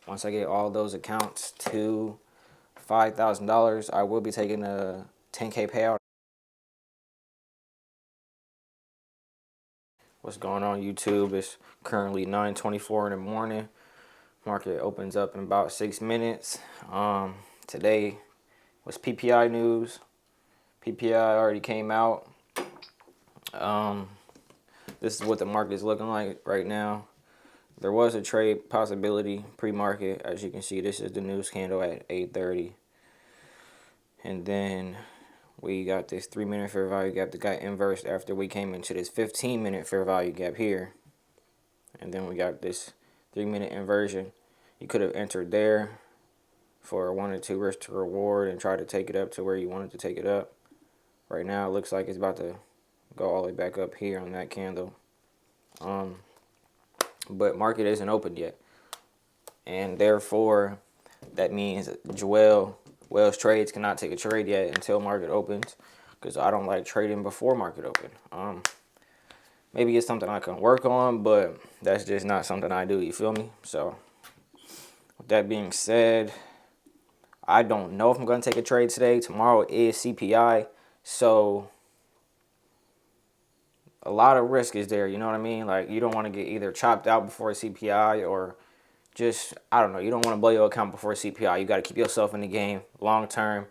Once I get all those accounts to $5,000, I will be taking a 10K payout. What's going on YouTube? It's currently 9:24 in the morning. Market opens up in about 6 minutes. Today was PPI news. PPI already came out. This is what the market is looking like right now. There was a trade possibility pre-market. As you can see, this is the news candle at 8:30. And then we got this 3-minute fair value gap that got inversed after we came into this 15-minute fair value gap here. And then we got this 3-minute inversion. You could have entered there for a 1 or 2 risk to reward and try to take it up to where you wanted to take it up. Right now it looks like it's about to go all the way back up here on that candle. But market isn't open yet. And therefore, that means Wells Trades cannot take a trade yet until market opens, because I don't like trading before market open. Maybe it's something I can work on, but that's just not something I do, you feel me? So, with that being said, I don't know if I'm going to take a trade today. Tomorrow is CPI, so a lot of risk is there, you know what I mean? Like, you don't want to get either chopped out before CPI or just, I don't know, you don't want to blow your account before CPI. You got to keep yourself in the game long term.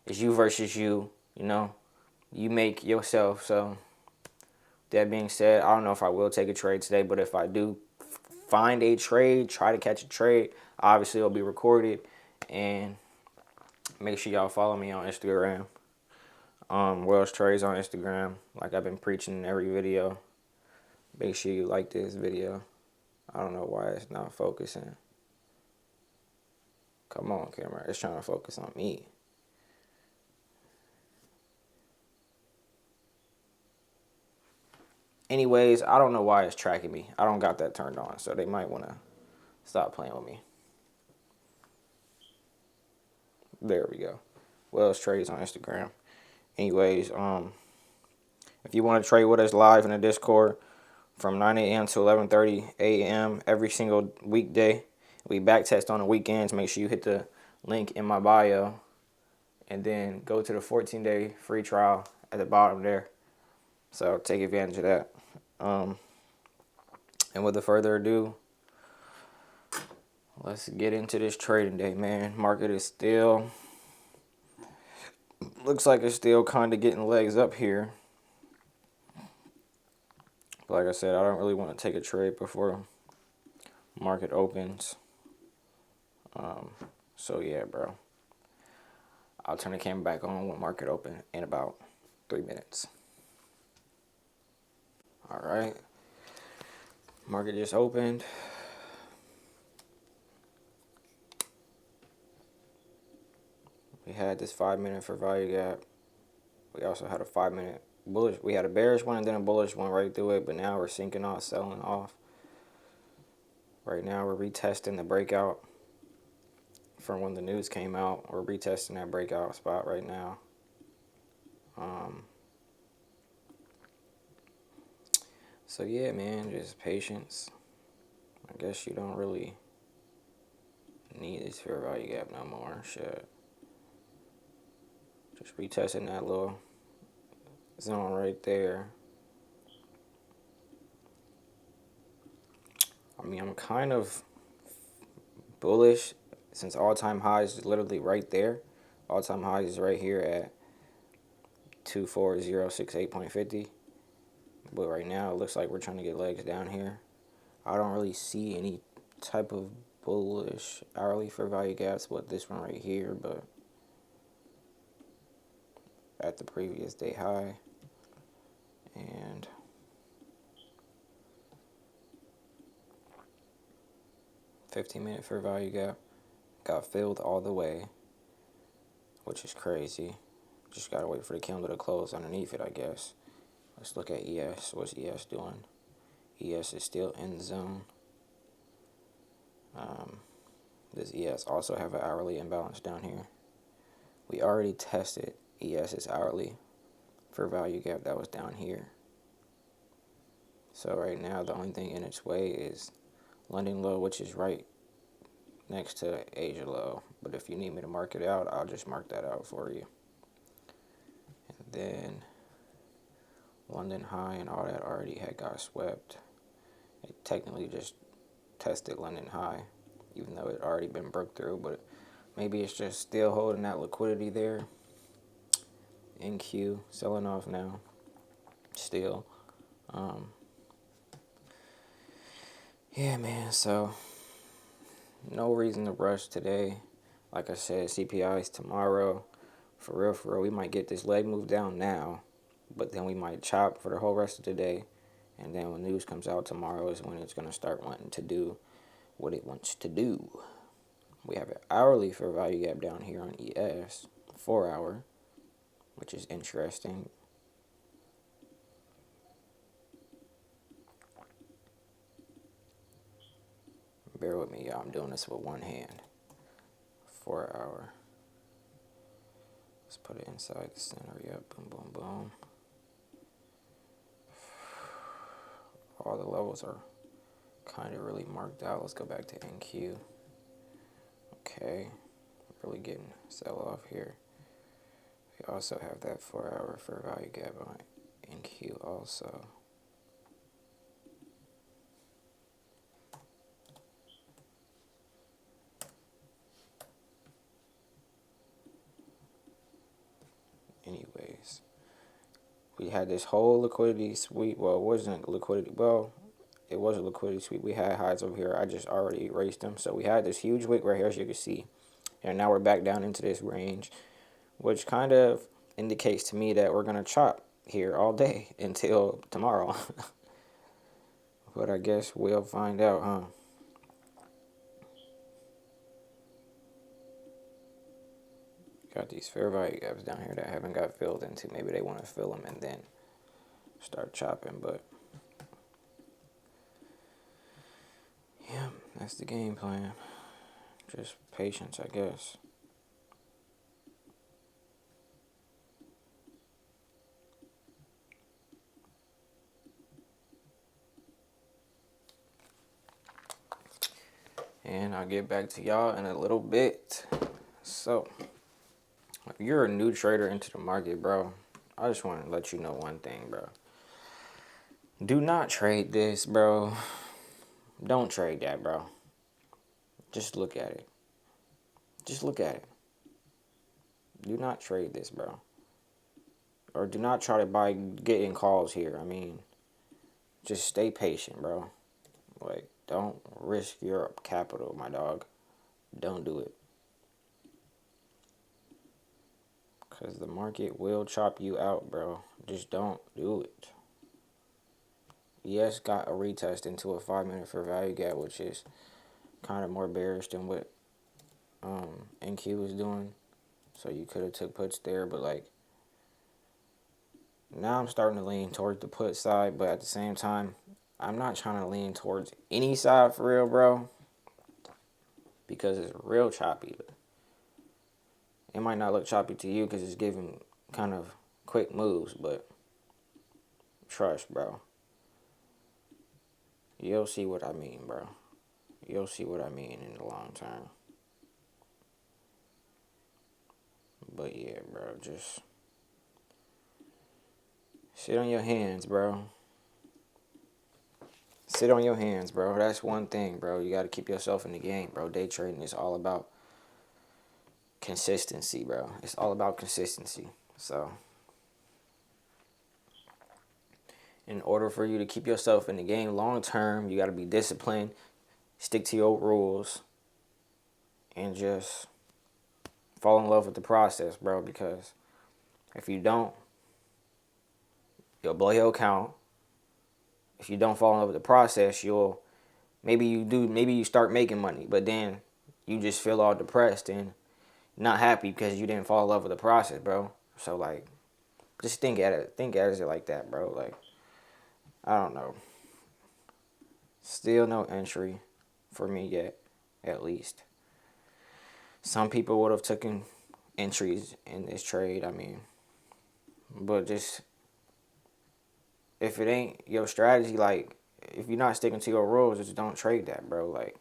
It's you versus you, you know? You make yourself. So, that being said, I don't know if I will take a trade today, but if I do find a trade, try to catch a trade, obviously it'll be recorded. And make sure y'all follow me on Instagram. Wells Trades on Instagram, like I've been preaching in every video. Make sure you like this video. I don't know why it's not focusing. Come on, camera. It's trying to focus on me. Anyways, I don't know why it's tracking me. I don't got that turned on, so they might want to stop playing with me. There we go. Wells Trades on Instagram. Anyways, if you want to trade with us live in the Discord from 9 a.m. to 11:30 a.m. every single weekday, we back test on the weekends. Make sure you hit the link in my bio and then go to the 14-day free trial at the bottom there. So take advantage of that. And without further ado, let's get into this trading day, man. Market is still, looks like it's still kind of getting legs up here. But like I said, I don't really want to take a trade before market opens. So yeah, bro. I'll turn the camera back on when market open in about 3 minutes. All right. Market just opened. We had this 5-minute fair value gap. We also had a 5-minute bullish. We had a bearish one and then a bullish one right through it, but now we're sinking off, selling off. Right now we're retesting the breakout from when the news came out. We're retesting that breakout spot right now. So yeah, man, just patience. I guess you don't really need this fair value gap no more. Shit. Just retesting that little zone right there. I mean, I'm kind of bullish since all-time highs is literally right there. All-time highs is right here at 24068.50. But right now it looks like we're trying to get legs down here. I don't really see any type of bullish hourly fair value gaps but this one right here, but at the previous day high. And $15-minute fair value gap got filled all the way, which is crazy. Just gotta wait for the candle to close underneath it, I guess. Let's look at ES. What's ES doing? ES is still in the zone. Does ES also have an hourly imbalance down here? We already tested ES's hourly fair value gap that was down here. So right now the only thing in its way is London low, which is right next to Asia low. But if you need me to mark it out, I'll just mark that out for you. And then London high and all that already had got swept. It technically just tested London high, even though it already been broke through. But maybe it's just still holding that liquidity there. NQ selling off now. Still. Yeah, man. So no reason to rush today. Like I said, CPI is tomorrow. For real, we might get this leg move down now, but then we might chop for the whole rest of the day. And then when news comes out tomorrow is when it's going to start wanting to do what it wants to do. We have an hourly fair value gap down here on ES, 4 hour, which is interesting. Bear with me, y'all. I'm doing this with one hand. 4 hour. Let's put it inside the center. Yep. Boom, boom, boom. All the levels are kind of really marked out. Let's go back to NQ. Okay. Really getting sell off here. We also have that 4 hour fair value gap on NQ also. Anyways, we had this whole liquidity sweep. Well, it wasn't liquidity. Well, it was a liquidity sweep. We had highs over here. I just already erased them. So we had this huge wick right here, as you can see. And now we're back down into this range, which kind of indicates to me that we're going to chop here all day until tomorrow. But I guess we'll find out, huh? Got these fair value gaps down here that haven't got filled into. Maybe they want to fill them and then start chopping, but yeah, that's the game plan. Just patience, I guess. And I'll get back to y'all in a little bit. So, if you're a new trader into the market, bro, I just want to let you know one thing, bro. Do not trade this, bro. Don't trade that, bro. Just look at it. Just look at it. Do not trade this, bro. Or do not try to buy getting calls here. I mean, just stay patient, bro. Like, don't risk your capital, my dog. Don't do it. Because the market will chop you out, bro. Just don't do it. Yes, got a retest into a 5-minute fair value gap, which is kind of more bearish than what NQ was doing. So you could have took puts there, but like now I'm starting to lean towards the put side, but at the same time, I'm not trying to lean towards any side for real, bro, because it's real choppy. It might not look choppy to you because it's giving kind of quick moves, but trust, bro. You'll see what I mean, bro. You'll see what I mean in the long term. But yeah, bro, just sit on your hands, bro. Sit on your hands, bro. That's one thing, bro. You got to keep yourself in the game, bro. Day trading is all about consistency, bro. It's all about consistency. So, in order for you to keep yourself in the game long term, you got to be disciplined, stick to your rules, and just fall in love with the process, bro. Because if you don't, you'll blow your account. If you don't fall in love with the process, maybe you start making money, but then you just feel all depressed and not happy because you didn't fall in love with the process, bro. So like, just think at it like that, bro. Like, I don't know. Still no entry for me yet, at least. Some people would have taken entries in this trade. I mean, but just if it ain't your strategy, like if you're not sticking to your rules, just don't trade that, bro. Like,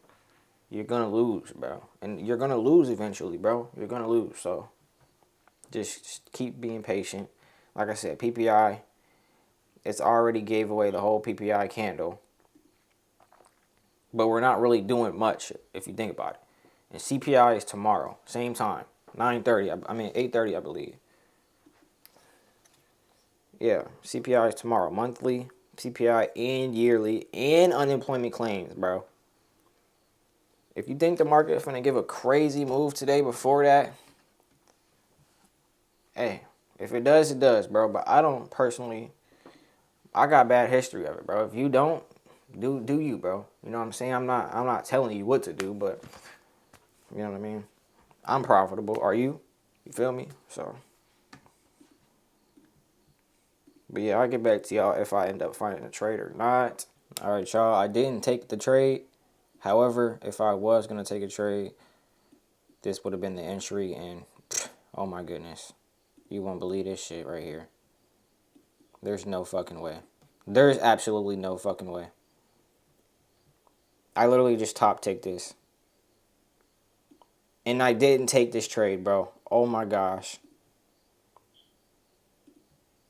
you're gonna lose, bro. And you're gonna lose eventually, bro. You're gonna lose. So just keep being patient. Like I said, PPI, it's already gave away the whole PPI candle. But we're not really doing much if you think about it. And CPI is tomorrow, same time, 9:30. I mean 8:30, I believe. Yeah, CPI is tomorrow, monthly CPI and yearly and unemployment claims, bro. If you think the market is gonna give a crazy move today before that, hey, if it does, it does, bro. But I don't personally. I got bad history of it, bro. If you don't, do you, bro? You know what I'm saying? I'm not telling you what to do, but you know what I mean. I'm profitable. Are you? You feel me? So, but yeah, I'll get back to y'all if I end up finding a trade or not. All right, y'all. I didn't take the trade. However, if I was gonna take a trade, this would have been the entry, and oh my goodness, you won't believe this shit right here. There's no fucking way. There's absolutely no fucking way. I literally just top ticked this. And I didn't take this trade, bro. Oh my gosh.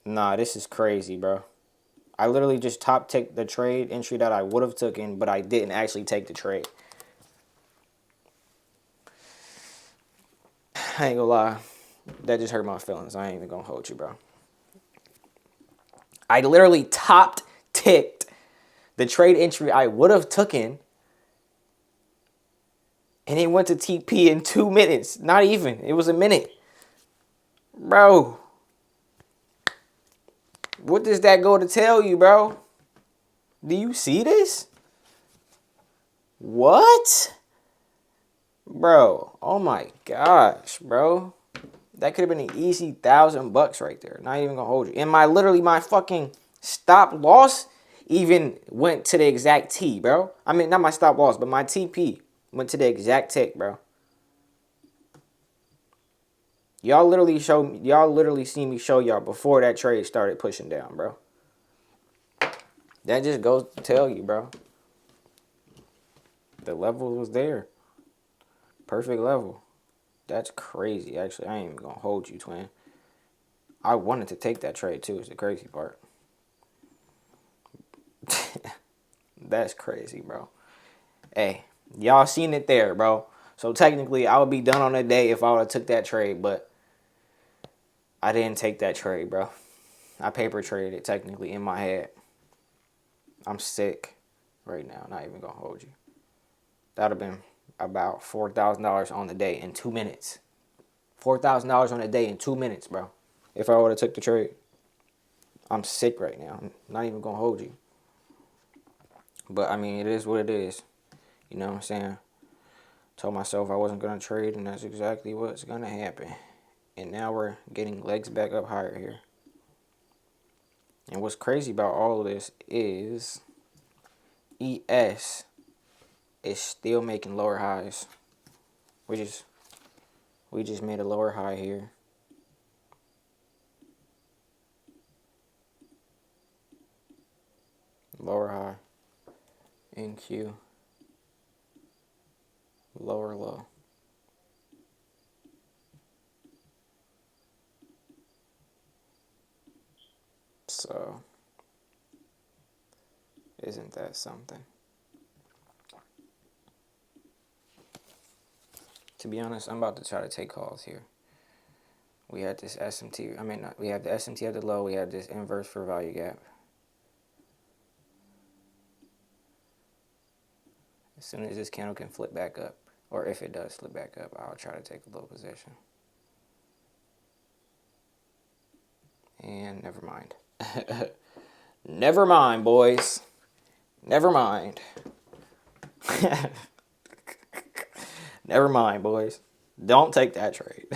Nah, this is crazy, bro. I literally just top ticked the trade entry that I would have taken, but I didn't actually take the trade. I ain't gonna lie. That just hurt my feelings. I ain't even gonna hold you, bro. I literally top ticked the trade entry I would have taken, and it went to TP in 2 minutes. Not even. It was a minute. Bro. What does that go to tell you, bro? Do you see this? What? Bro, oh my gosh, bro. That could have been an easy $1,000 right there. Not even gonna hold you. And my fucking stop loss even went to the exact T, bro. I mean, not my stop loss, but my TP went to the exact tick, bro. Y'all literally see me show y'all before that trade started pushing down, bro. That just goes to tell you, bro. The level was there. Perfect level. That's crazy, actually. I ain't even gonna hold you, twin. I wanted to take that trade, too, is the crazy part. That's crazy, bro. Hey, y'all seen it there, bro. So technically, I would be done on the day if I would have took that trade, but I didn't take that trade, bro. I paper traded it technically in my head. I'm sick right now. Not even gonna hold you. That would have been about $4,000 on the day in 2 minutes. $4,000 on a day in 2 minutes, bro. If I would have took the trade. I'm sick right now. I'm not even gonna hold you. But I mean, it is what it is. You know what I'm saying? Told myself I wasn't gonna trade, and that's exactly what's gonna happen. And now we're getting legs back up higher here. And what's crazy about all of this is ES is still making lower highs. We just made a lower high here. Lower high. NQ. Lower low. So, isn't that something? To be honest, I'm about to try to take calls here. We had this SMT. We have the SMT at the low. We have this inverse for value gap. As soon as this candle can flip back up, or if it does flip back up, I'll try to take a low position. And never mind. Never mind, boys. Never mind. Never mind, boys. Don't take that trade.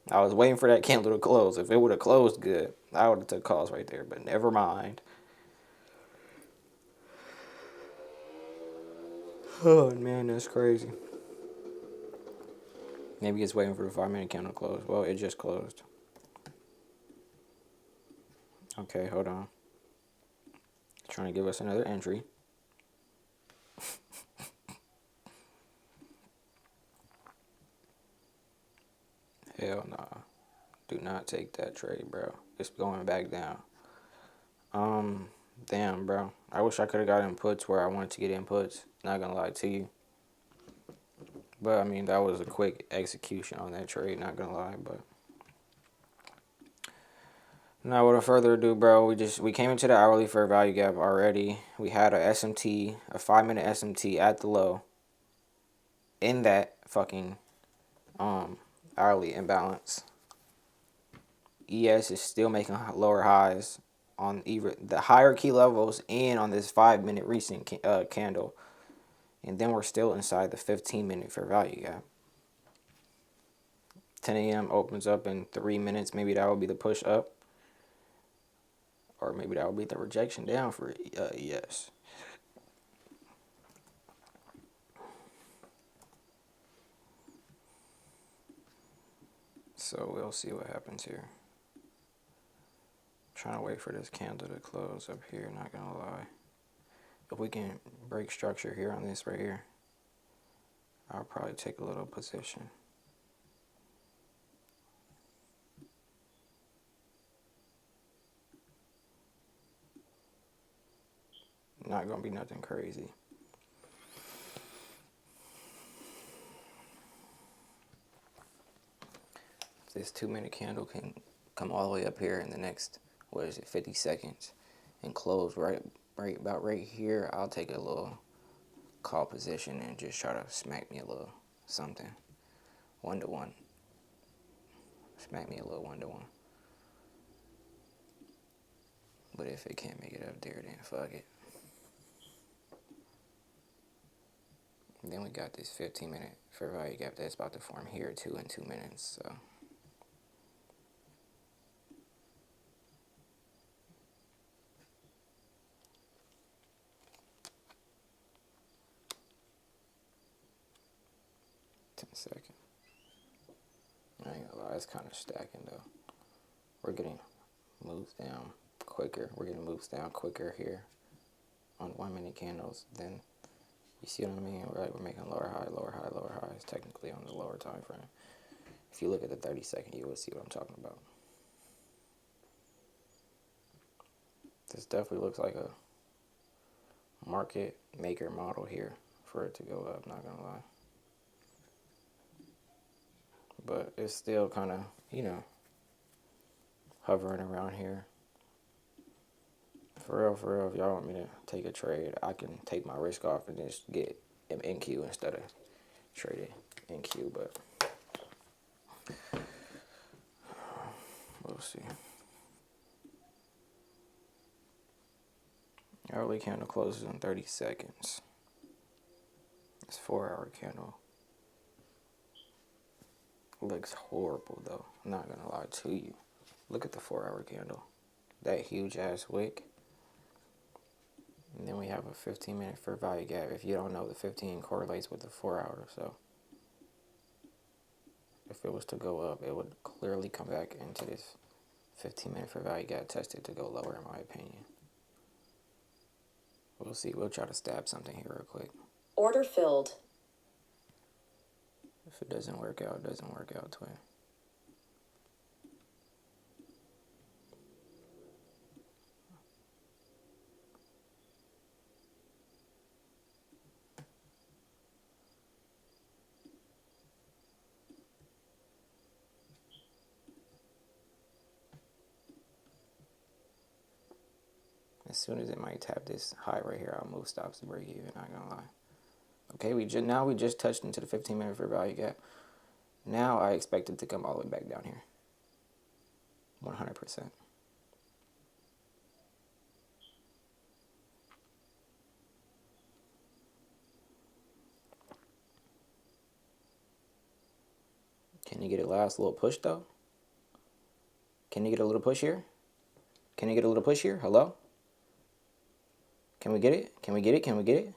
I was waiting for that candle to close. If it would have closed good, I would have took calls right there. But never mind. Oh, man, that's crazy. Maybe it's waiting for the 5-minute candle to close. Well, it just closed. Okay, hold on. Trying to give us another entry. Hell nah. Do not take that trade, bro. It's going back down. Um, Damn, bro. I wish I could have got inputs where I wanted to get inputs. Not gonna lie to you. But I mean, that was a quick execution on that trade. Not gonna lie, but now without further ado, bro, we came into the hourly fair value gap already. We had a SMT, a 5-minute SMT at the low. In that fucking hourly imbalance. ES is still making lower highs on even the higher key levels and on this 5-minute recent candle. And then we're still inside the 15-minute fair value gap. 10 a.m. opens up in 3 minutes. Maybe that will be the push up. Or maybe that will be the rejection down for ES. So we'll see what happens here. Trying to wait for this candle to close up here, not gonna lie. If we can break structure here on this right here, I'll probably take a little position. Not gonna be nothing crazy. This 2-minute candle can come all the way up here in the next, 50 seconds and close right about right here, I'll take a little call position and just try to smack me a little something. 1-to-1. Smack me a little 1-to-1. But if it can't make it up there, then fuck it. And then we got this 15-minute fair value gap that's about to form here too in 2 minutes. So 10 seconds. I ain't gonna lie, it's kind of stacking though. We're getting moves down quicker. We're getting moves down quicker here on 1-minute candles. Then you see what I mean? We're making lower high, lower high, lower highs technically on the lower time frame. If you look at the 30-second, you will see what I'm talking about. This definitely looks like a market maker model here for it to go up, not gonna lie. But it's still kind of, hovering around here. For real, if y'all want me to take a trade, I can take my risk off and just get NQ instead of trading NQ, but we'll see. Hourly candle closes in 30 seconds. It's 4-hour candle. Looks horrible though. I'm not gonna lie to you. Look at the 4-hour candle. That huge ass wick. And then we have a 15-minute fair value gap. If you don't know, the 15 correlates with the 4-hour. So if it was to go up, it would clearly come back into this 15-minute fair value gap tested to go lower, in my opinion. We'll see. We'll try to stab something here real quick. Order filled. If it doesn't work out, it doesn't work out, twin. As soon as it might tap this high right here, I'll move stops to break even, not gonna lie. Okay, we just touched into the 15-minute fair value gap. Now I expect it to come all the way back down here. 100%. Can you get a last little push though? Can you get a little push here? Can you get a little push here? Hello? Can we get it? Can we get it? Can we get it?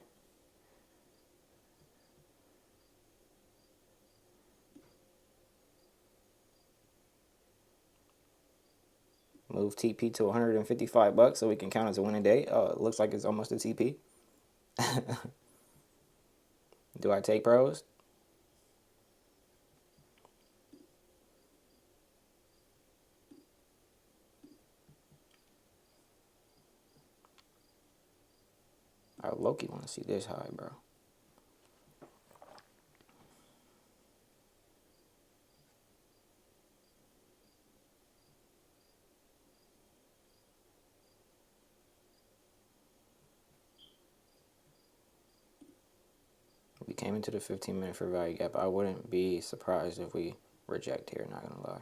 Move TP to 155 bucks so we can count as a winning day. Oh, it looks like it's almost a TP. Do I take pros? low-key want to see this high, bro. We came into the 15-minute fair value gap. I wouldn't be surprised if we reject here, not gonna lie.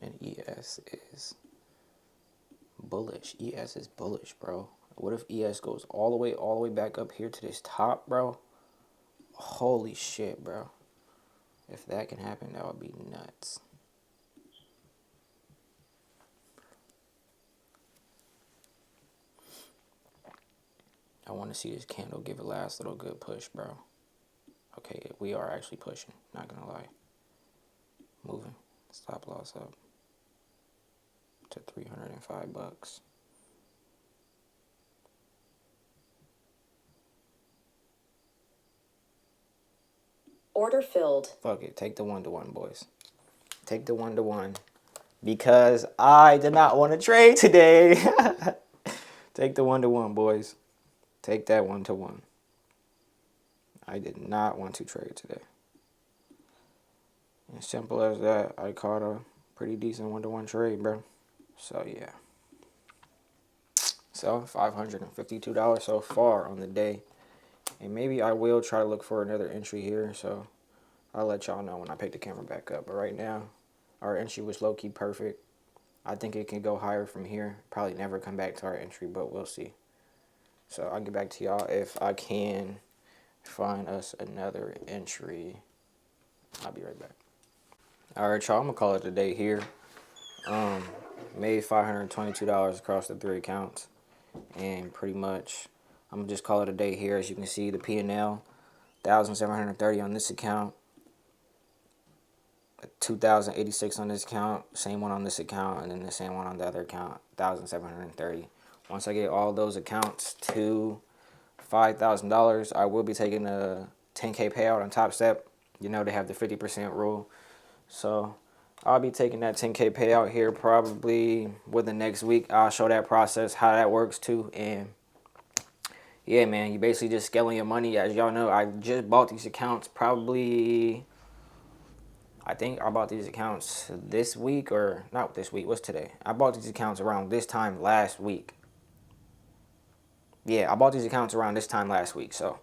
And ES is bullish. ES is bullish, bro. What if ES goes all the way back up here to this top, bro? Holy shit, bro. If that can happen, that would be nuts. I want to see this candle give a last little good push, bro. Okay, we are actually pushing, not gonna lie. Moving. Stop loss up to 305 bucks. Order filled. Fuck it, take the 1-to-1, boys. Take the 1-to-1 because I did not want to trade today. Take the 1-to-1, boys. Take that 1-to-1. I did not want to trade today. As simple as that, I caught a pretty decent 1-to-1 trade, bro. So, yeah. So, $552 so far on the day. And maybe I will try to look for another entry here. So, I'll let y'all know when I pick the camera back up. But right now, our entry was low-key perfect. I think it can go higher from here. Probably never come back to our entry, but we'll see. So, I'll get back to y'all if I can find us another entry. I'll be right back. All right, y'all. I'm going to call it a day here. Made $522 across the 3 accounts. And pretty much, I'm going to just call it a day here. As you can see, the P&L, $1,730 on this account. 2,086 on this account. Same one on this account. And then the same one on the other account. 1,730. Once I get all those accounts to $5,000, I will be taking a 10K payout on Top Step. You know, they have the 50% rule. So I'll be taking that 10K payout here probably within the next week. I'll show that process, how that works too. And yeah, man, you basically just scaling your money. As y'all know, I just bought these accounts probably, I think I bought these accounts this week, or not this week, what's today? I bought these accounts around this time last week. Yeah, I bought these accounts around this time last week. So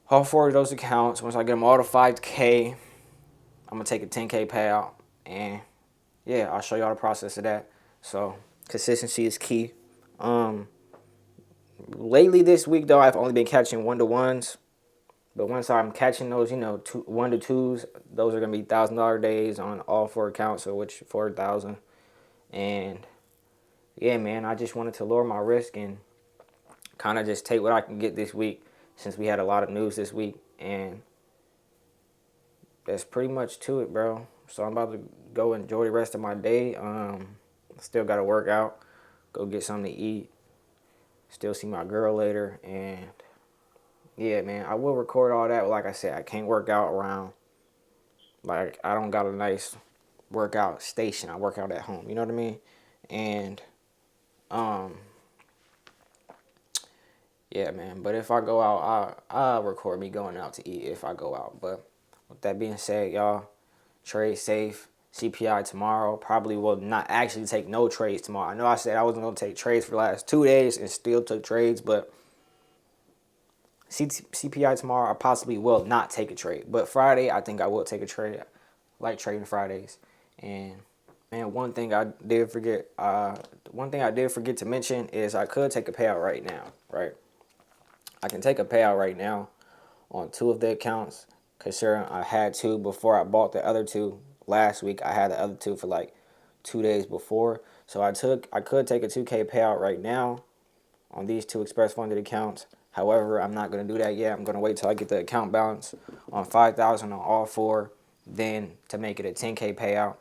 all 4 of those accounts, once I get them all to 5K, I'm going to take a 10K payout, and yeah, I'll show y'all the process of that. So consistency is key. Lately this week, though, I've only been catching 1-to-1s. But once I'm catching those, 1-to-2s, those are going to be $1,000 days on all 4 accounts, so which 4,000. And yeah, man, I just wanted to lower my risk and kind of just take what I can get this week since we had a lot of news this week. And that's pretty much to it, bro. So I'm about to go enjoy the rest of my day. Still got to work out, go get something to eat, still see my girl later. And yeah, man, I will record all that. Like I said, I can't work out around, like, I don't got a nice workout station. I work out at home, you know what I mean? And yeah, man, but if I go out, I'll record me going out to eat if I go out. But with that being said, y'all, trade safe. CPI tomorrow. Probably will not actually take no trades tomorrow. I know I said I wasn't going to take trades for the last 2 days and still took trades, but CPI tomorrow, I possibly will not take a trade. But Friday, I think I will take a trade. I like trading Fridays. And man, one thing I did forget to mention is I could take a payout right now, right? I can take a payout right now on 2 of the accounts, considering I had 2 before I bought the other 2 last week. I had the other 2 for like 2 days before. So I could take a 2K payout right now on these 2 express funded accounts. However, I'm not going to do that yet. I'm going to wait till I get the account balance on 5,000 on all 4, then to make it a 10K payout.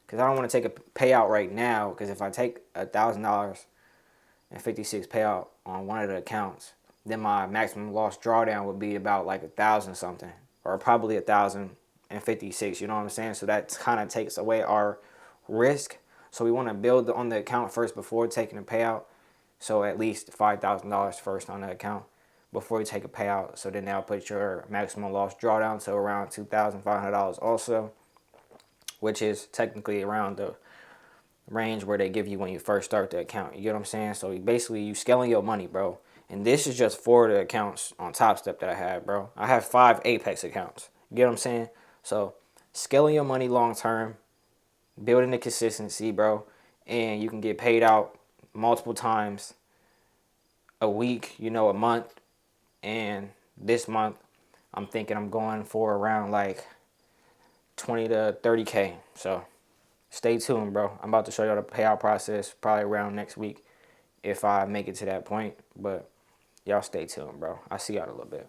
Because I don't want to take a payout right now, because if I take $1,000 and 56 payout on one of the accounts, then my maximum loss drawdown would be about like 1,000 something, or probably 1,000 $1,056. You know what I'm saying? So that kind of takes away our risk. So we want to build on the account first before taking a payout. So at least $5,000 first on the account before you take a payout. So then that'll put your maximum loss drawdown to around $2,500 also, which is technically around the range where they give you when you first start the account. You get what I'm saying? So basically you scaling your money, bro. And this is just 4 of the accounts on Top Step that I have, bro. I have 5 Apex accounts. You get what I'm saying? So scaling your money long term, building the consistency, bro. And you can get paid out multiple times a week, you know, a month. And this month, I'm thinking I'm going for around like 20 to 30K. So stay tuned, bro. I'm about to show y'all the payout process probably around next week if I make it to that point. But y'all stay tuned, bro. I'll see y'all in a little bit.